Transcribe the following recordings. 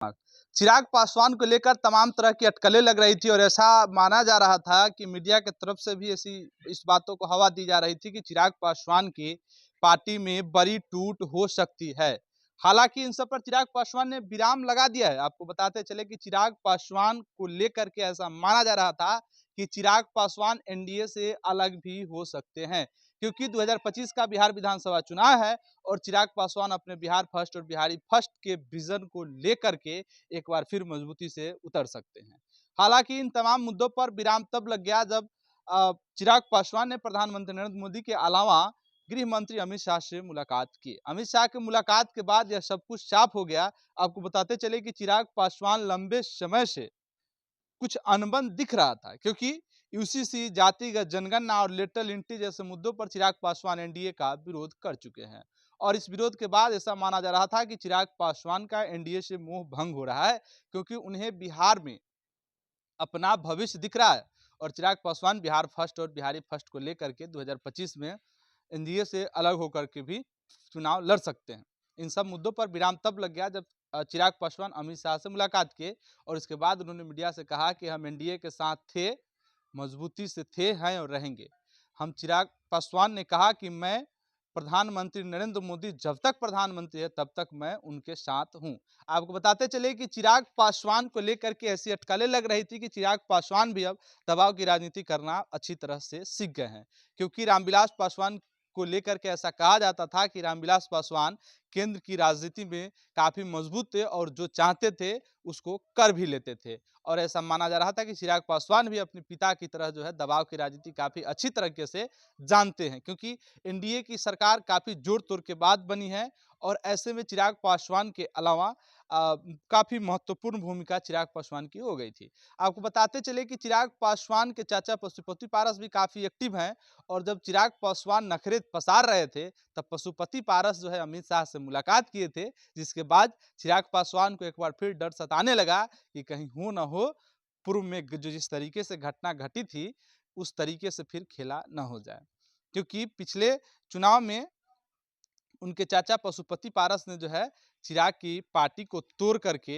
चिराग पासवान को लेकर तमाम तरह की अटकलें लग रही थी और ऐसा माना जा रहा था कि मीडिया की तरफ से भी ऐसी इस बातों को हवा दी जा रही थी कि चिराग पासवान की पार्टी में बड़ी टूट हो सकती है। हालांकि इन सब पर चिराग पासवान ने विराम लगा दिया है। आपको बताते चले कि चिराग पासवान को लेकर के ऐसा माना जा रहा था कि चिराग पासवान एनडीए से अलग भी हो सकते हैं, क्योंकि 2025 का बिहार विधानसभा चुनाव है और चिराग पासवान अपने बिहार फर्स्ट और बिहारी फर्स्ट के विजन को लेकर के एक बार फिर मजबूती से उतर सकते हैं। हालांकि इन तमाम मुद्दों पर विराम तब लग गया जब चिराग पासवान ने प्रधानमंत्री नरेंद्र मोदी के अलावा गृह मंत्री अमित शाह से मुलाकात की। अमित शाह की मुलाकात के बाद यह सब कुछ साफ हो गया। आपको बताते चले कि चिराग पासवान लंबे समय से कुछ अनबन दिख रहा था, क्योंकि यूसीसी, जातिगत जनगणना और लेटरल एंट्री जैसे मुद्दों पर चिराग पासवान एनडीए का विरोध कर चुके हैं और इस विरोध के बाद ऐसा माना जा रहा था कि चिराग पासवान का एनडीए से मोह भंग हो रहा है, क्योंकि उन्हें बिहार में अपना भविष्य दिख रहा है और चिराग पासवान बिहार फर्स्ट और बिहारी फर्स्ट को लेकर के 2025 में एनडीए से अलग होकर के भी चुनाव लड़ सकते हैं। इन सब मुद्दों पर विराम तब लग गया जब चिराग पासवान अमित शाह से मुलाकात किए और इसके बाद उन्होंने मीडिया से कहा कि हम एनडीए के साथ थे, मजबूती से थे, हैं और रहेंगे। हम चिराग पासवान ने कहा कि मैं प्रधानमंत्री नरेंद्र मोदी जब तक प्रधानमंत्री है तब तक मैं उनके साथ हूं। आपको बताते चले कि चिराग पासवान को लेकर के ऐसी अटकलें लग रही थी कि चिराग पासवान भी अब दबाव की राजनीति करना अच्छी तरह से सीख गए हैं, क्योंकि रामविलास पासवान को लेकर के ऐसा कहा जाता था कि रामविलास पासवान केंद्र की राजनीति में काफी मजबूत थे और जो चाहते थे उसको कर भी लेते थे। और ऐसा माना जा रहा था कि चिराग पासवान भी अपने पिता की तरह जो है दबाव की राजनीति काफी अच्छी तरीके से जानते हैं, क्योंकि एनडीए की सरकार काफी जोड़ तोड़ के बाद बनी है और ऐसे में चिराग पासवान के अलावा काफी महत्वपूर्ण भूमिका चिराग पासवान की हो गई थी। आपको बताते चले कि चिराग पासवान के चाचा पशुपति पारस भी काफी एक्टिव हैं और जब चिराग पासवान नखरे पसार रहे थे तब पशुपति पारस जो है अमित शाह से मुलाकात किए थे, जिसके बाद चिराग पासवान को एक बार फिर डर सताने लगा कि कहीं हो ना हो पूर्व में जो जिस तरीके से घटना घटी थी उस तरीके से फिर खेला न हो जाए, क्योंकि पिछले चुनाव में उनके चाचा पशुपति पारस ने जो है चिराग की पार्टी को तोड़ करके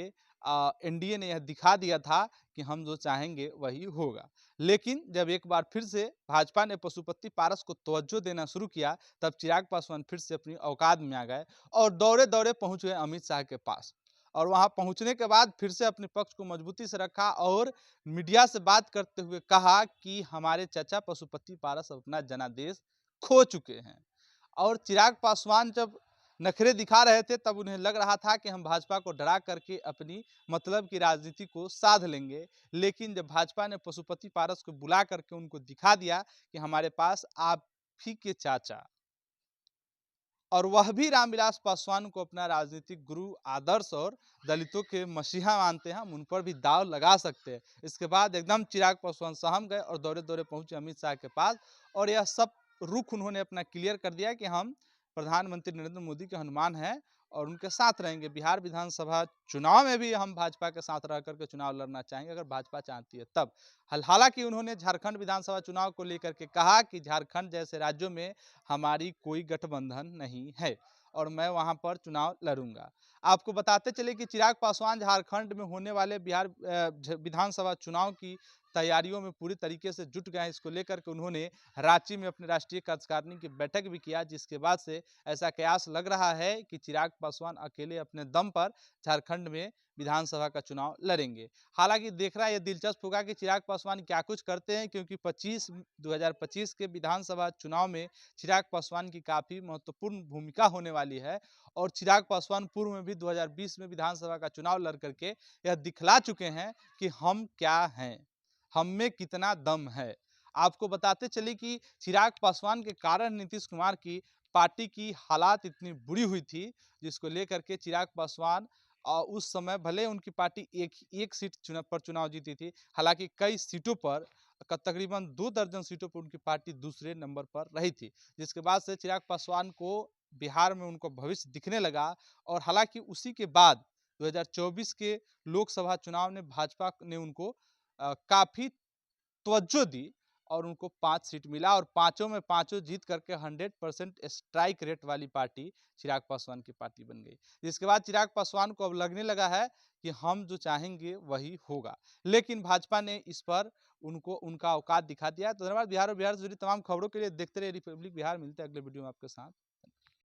एनडीए ने यह दिखा दिया था कि हम जो चाहेंगे वही होगा। लेकिन जब एक बार फिर से भाजपा ने पशुपति पारस को तवज्जो देना शुरू किया तब चिराग पासवान फिर से अपनी औकात में आ गए और दौड़े दौड़े पहुंच गए अमित शाह के पास और वहां पहुंचने के बाद फिर से अपने पक्ष को मजबूती से रखा और मीडिया से बात करते हुए कहा कि हमारे चाचा पशुपति पारस अपना जनादेश खो चुके हैं। और चिराग पासवान जब नखरे दिखा रहे थे तब उन्हें लग रहा था कि हम भाजपा को डरा करके अपनी मतलब की राजनीति को साध लेंगे, लेकिन जब भाजपा ने पशुपति पारस को बुला करके उनको दिखा दिया कि हमारे पास आप ही के चाचा, और वह भी रामविलास पासवान को अपना राजनीतिक गुरु, आदर्श और दलितों के मसीहा मानते हैं, हम उन पर भी दाव लगा सकते हैं। इसके बाद एकदम चिराग पासवान सहम गए और दौड़े दौड़े पहुंचे अमित शाह के पास और यह सब रुख उन्होंने अपना क्लियर कर दिया कि हम प्रधानमंत्री नरेंद्र मोदी के हनुमान हैं और उनके साथ रहेंगे। बिहार विधानसभा चुनाव में भी हम भाजपा के साथ रह करके चुनाव लड़ना चाहेंगे अगर भाजपा चाहती है तब। हालांकि उन्होंने झारखंड विधानसभा चुनाव को लेकर के कहा कि झारखंड जैसे राज्यों में हमारी कोई गठबंधन नहीं है और मैं वहां पर चुनाव लड़ूंगा। आपको बताते चले कि चिराग पासवान झारखंड में होने वाले बिहार विधानसभा चुनाव की तैयारियों में पूरी तरीके से जुट गए हैं। इसको लेकर के उन्होंने रांची में अपने राष्ट्रीय कार्यकारिणी की बैठक भी किया, जिसके बाद से ऐसा कयास लग रहा है कि चिराग पासवान अकेले अपने दम पर झारखंड में विधानसभा का चुनाव लड़ेंगे। हालांकि देखना यह दिलचस्प होगा कि चिराग पासवान क्या कुछ करते हैं, क्योंकि 2025 के विधानसभा चुनाव में चिराग पासवान की काफी महत्वपूर्ण भूमिका होने वाली है और चिराग पासवान पूर्व में भी 2020 में विधानसभा का चुनाव लड़ करके यह दिखला चुके हैं कि हम क्या हैं, हम में कितना दम है। आपको बताते चले कि चिराग पासवान के कारण नीतीश कुमार की पार्टी की हालात इतनी बुरी हुई थी, जिसको लेकर के चिराग पासवान उस समय भले उनकी पार्टी एक सीट चुनाव जीती थी, हालांकि कई सीटों पर तकरीबन 2 दर्जन सीटों पर उनकी पार्टी दूसरे नंबर पर रही थी, जिसके बाद से चिराग पासवान को बिहार में उनको भविष्य दिखने लगा। और हालांकि उसी के बाद 2024 के लोकसभा चुनाव ने भाजपा ने उनको काफी तवज्जो दी और उनको 5 सीट मिला और पाँचों में पाँचों जीत करके 100% स्ट्राइक रेट वाली पार्टी चिराग पासवान की पार्टी बन गई। जिसके बाद चिराग पासवान को अब लगने लगा है कि हम जो चाहेंगे वही होगा। लेकिन भाजपा ने इस पर उनको उनका औकात दिखा दिया है। तो धन्यवाद। बिहार और बिहार से जुड़ी तमाम खबरों के लिए देखते रहिए रिपब्लिक बिहार। मिलते हैं अगले वीडियो में आपके साथ।